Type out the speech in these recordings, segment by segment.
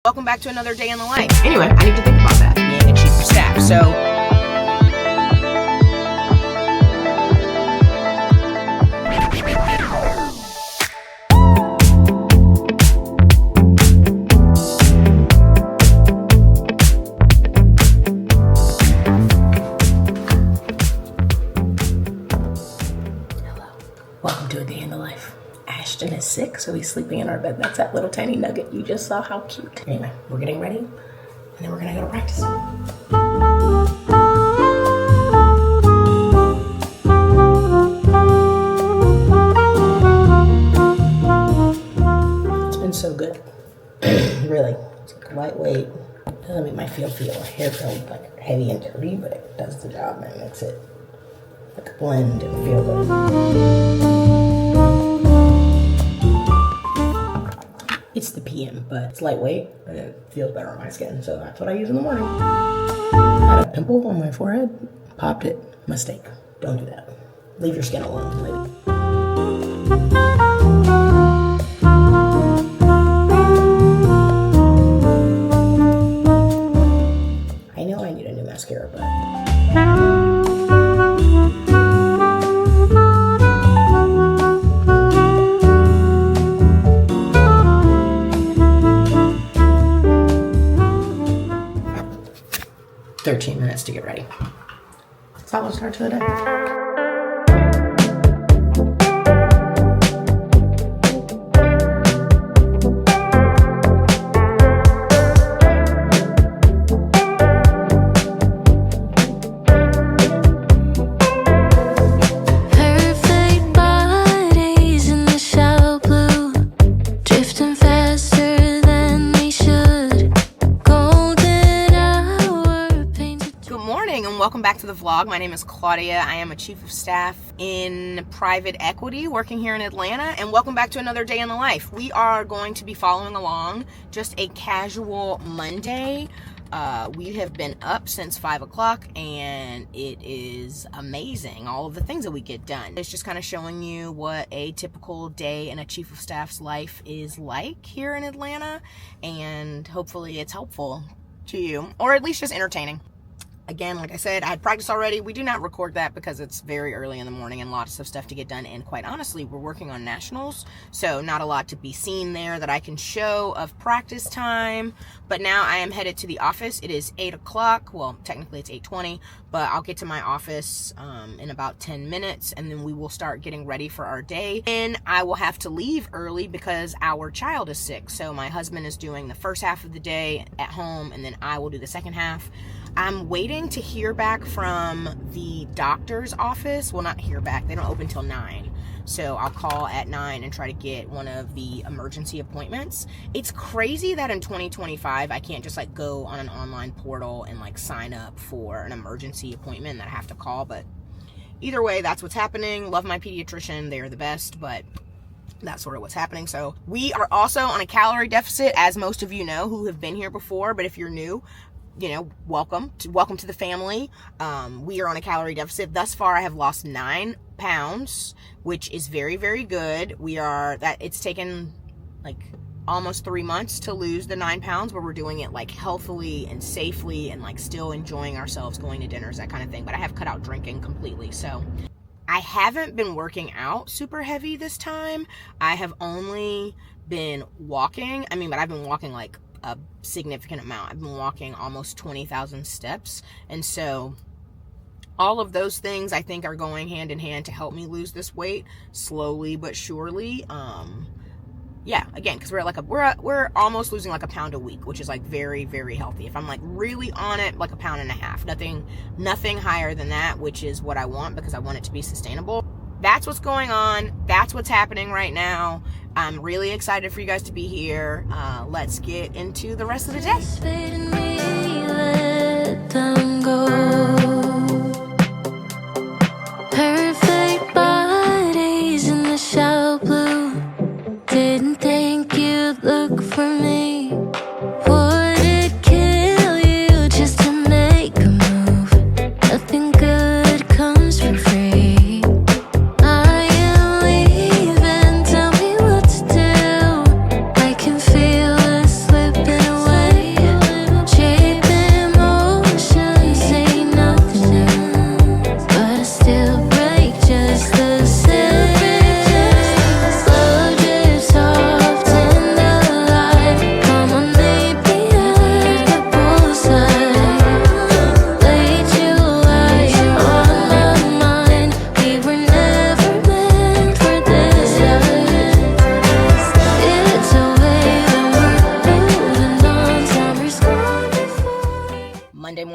Welcome back to another day in the life. Anyway, I need to think about that, being a chief of staff. So welcome to a day in the life. Ashton is sick, so he's sleeping in our bed. That's that little tiny nugget you just saw. How cute. Anyway, we're getting ready, and then we're gonna go to practice. It's been so good. Really. It's like lightweight. It doesn't make my hair feel like heavy and dirty, but it does the job and it makes it like blend and feel good. It's the PM, but it's lightweight and it feels better on my skin, so that's what I use in the morning. I had a pimple on my forehead, popped it. Mistake. Don't do that. Leave your skin alone, lady. I know I need a new mascara, but 13 minutes to get ready. Solid start to the day. Welcome back to the vlog. My name is Claudia. I am a chief of staff in private equity working here in Atlanta, and welcome back to another day in the life. We are going to be following along just a casual Monday. We have been up since 5 o'clock and it is amazing, all of the things that we get done. It's just kind of showing you what a typical day in a chief of staff's life is like here in Atlanta, and hopefully it's helpful to you, or at least just entertaining. Again, like I said, I had practice already. We do not record that because it's very early in the morning and lots of stuff to get done. And quite honestly, we're working on nationals, so not a lot to be seen there that I can show of practice time. But now I am headed to the office. It is 8 o'clock. Well, technically it's 8:20, but I'll get to my office in about 10 minutes, and then we will start getting ready for our day. And I will have to leave early because our child is sick. So my husband is doing the first half of the day at home, and then I will do the second half. I'm waiting to hear back from the doctor's office. Well, not hear back. They don't open till 9. So I'll call at 9 and try to get one of the emergency appointments. It's crazy that in 2025, I can't just like go on an online portal and like sign up for an emergency appointment that I have to call. But either way, that's what's happening. Love my pediatrician. They are the best, but that's sort of what's happening. So we are also on a calorie deficit, as most of you know who have been here before. But if you're new, you know, welcome to the family. We are on a calorie deficit. Thus far, I have lost 9 pounds, which is very, very good. It's taken like almost 3 months to lose the 9 pounds, but we're doing it like healthily and safely and like still enjoying ourselves, going to dinners, that kind of thing. But I have cut out drinking completely. So I haven't been working out super heavy this time. I have only been walking. But I've been walking like a significant amount. I've been walking almost 20,000 steps, and so all of those things I think are going hand in hand to help me lose this weight slowly but surely. Yeah, again, because we're almost losing like a pound a week, which is like very, very healthy. If I'm like really on it, like 1.5 pounds, nothing higher than that, which is what I want because I want it to be sustainable. That's what's going on. That's what's happening right now. I'm really excited for you guys to be here. Let's get into the rest of the day. Perfect bodies in the shell blue. Didn't think you'd look for me. Would it kill you just to make a move? Nothing good comes for free. Tell me what to do. I can feel it slipping away.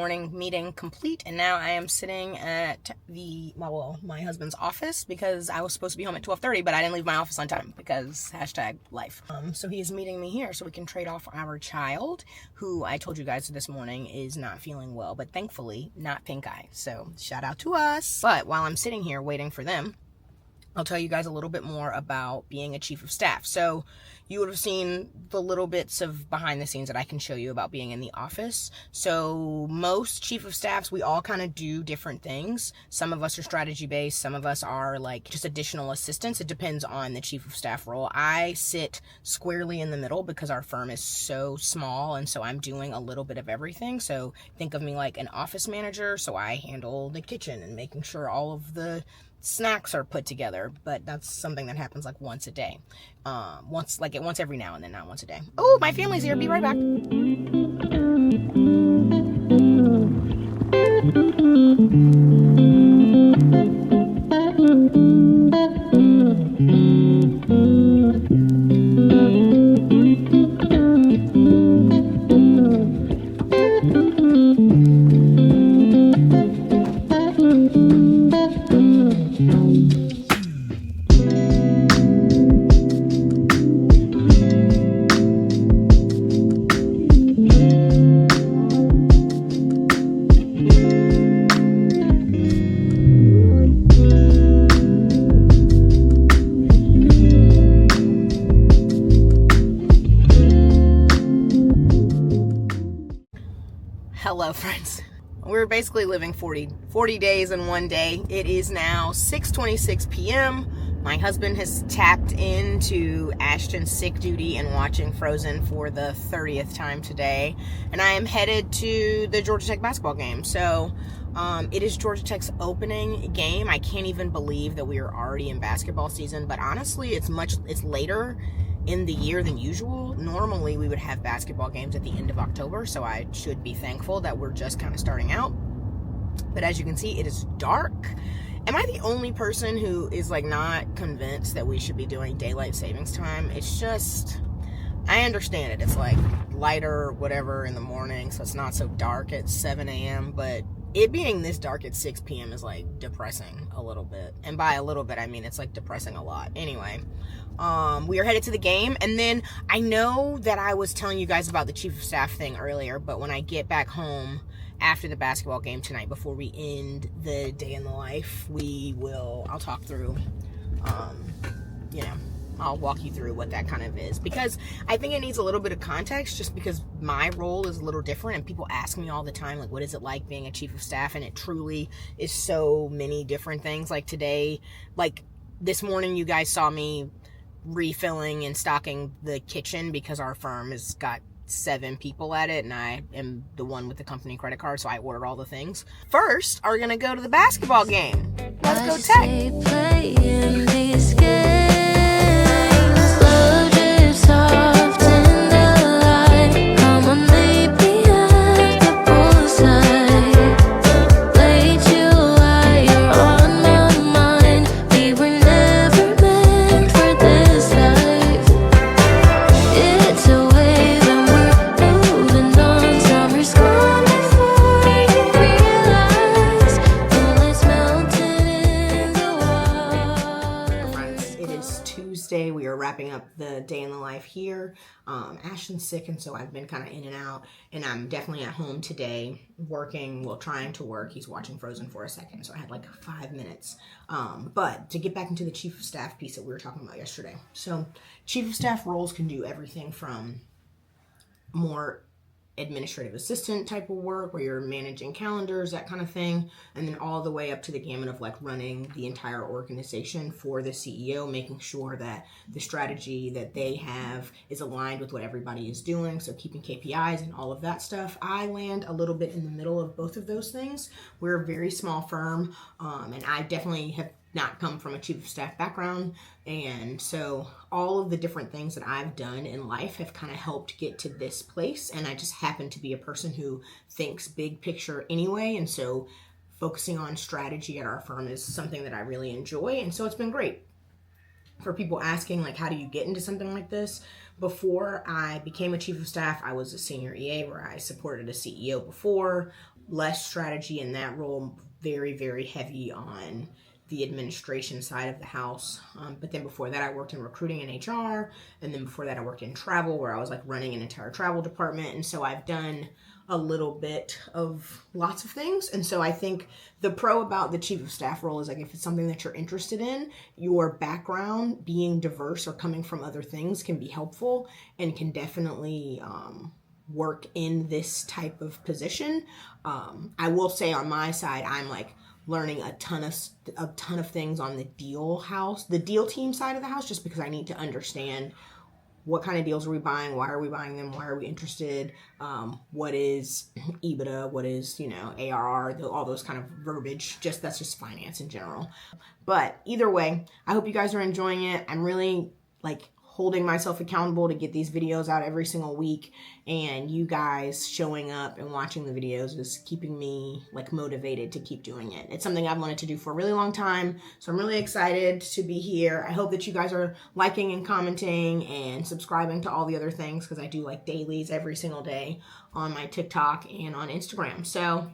morning meeting complete, and now I am sitting at my husband's office because I was supposed to be home at 12:30, but I didn't leave my office on time because #life. So he is meeting me here so we can trade off our child, who I told you guys this morning is not feeling well, but thankfully not pink eye. So shout out to us. But while I'm sitting here waiting for them, I'll tell you guys a little bit more about being a chief of staff. So you would have seen the little bits of behind the scenes that I can show you about being in the office. So most chief of staffs, we all kind of do different things. Some of us are strategy based. Some of us are like just additional assistants. It depends on the chief of staff role. I sit squarely in the middle because our firm is so small, and so I'm doing a little bit of everything. So think of me like an office manager. So I handle the kitchen and making sure all of the snacks are put together, but that's something that happens like once a day. Once every now and then, not once a day. Oh, my family's here. Be right back. Hello, friends. We're basically living 40 days in one day. It is now 6:26 p.m. My husband has tapped into Ashton's sick duty and watching Frozen for the 30th time today. And I am headed to the Georgia Tech basketball game. So it is Georgia Tech's opening game. I can't even believe that we are already in basketball season. But honestly, it's later in the year than usual. Normally we would have basketball games at the end of October, so I should be thankful that we're just kind of starting out. But as you can see, it is dark. Am I the only person who is like not convinced that we should be doing daylight savings time? It's just, I understand it. It's like lighter, whatever, in the morning, so it's not so dark at 7 a.m., but it being this dark at 6 p.m. is like depressing a little bit. And by a little bit, I mean it's like depressing a lot. Anyway, we are headed to the game. And then I know that I was telling you guys about the chief of staff thing earlier, but when I get back home after the basketball game tonight, before we end the day in the life, I'll talk through, I'll walk you through what that kind of is, because I think it needs a little bit of context, just because my role is a little different, and people ask me all the time, like, what is it like being a chief of staff? And it truly is so many different things. Like today, like this morning, you guys saw me refilling and stocking the kitchen because our firm has got 7 people at it, and I am the one with the company credit card, so I order all the things. First, are gonna go to the basketball game. Let's go Tech. We are wrapping up the day in the life here. Ashton's sick, and so I've been kind of in and out, and I'm definitely at home today working, trying to work. He's watching Frozen for a second, so I had like 5 minutes. But to get back into the chief of staff piece that we were talking about yesterday. So chief of staff roles can do everything from more administrative assistant type of work where you're managing calendars, that kind of thing, and then all the way up to the gamut of like running the entire organization for the CEO, making sure that the strategy that they have is aligned with what everybody is doing, so keeping KPIs and all of that stuff. I land a little bit in the middle of both of those things. We're a very small firm, and I definitely have not come from a chief of staff background, and so all of the different things that I've done in life have kind of helped get to this place, and I just happen to be a person who thinks big picture anyway, and so focusing on strategy at our firm is something that I really enjoy, and so it's been great. For people asking, like, how do you get into something like this? Before I became a chief of staff, I was a senior EA where I supported a CEO before. less strategy in that role, very, very heavy on the administration side of the house. But then before that, I worked in recruiting and HR. And then before that, I worked in travel, where I was like running an entire travel department. And so I've done a little bit of lots of things. And so I think the pro about the chief of staff role is like, if it's something that you're interested in, your background being diverse or coming from other things can be helpful and can definitely work in this type of position. I will say on my side, I'm like learning a ton of things on the deal team side of the house, just because I need to understand what kind of deals are we buying, why are we buying them, why are we interested, what is EBITDA, what is, ARR, all those kind of verbiage. That's just finance in general. But either way, I hope you guys are enjoying it. I'm really holding myself accountable to get these videos out every single week, and you guys showing up and watching the videos is keeping me motivated to keep doing it. It's something I've wanted to do for a really long time, so I'm really excited to be here. I hope that you guys are liking and commenting and subscribing to all the other things, because I do dailies every single day on my TikTok and on Instagram. So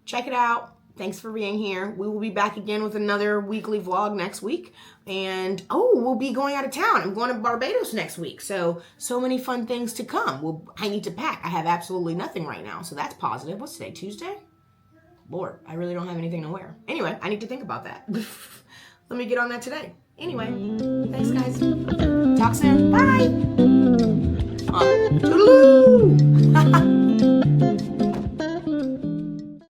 check it out. Thanks for being here. We will be back again with another weekly vlog next week. And, we'll be going out of town. I'm going to Barbados next week. So many fun things to come. I need to pack. I have absolutely nothing right now. So that's positive. What's today, Tuesday? Lord, I really don't have anything to wear. Anyway, I need to think about that. Let me get on that today. Anyway, thanks, guys. Talk soon. Bye. Toodaloo.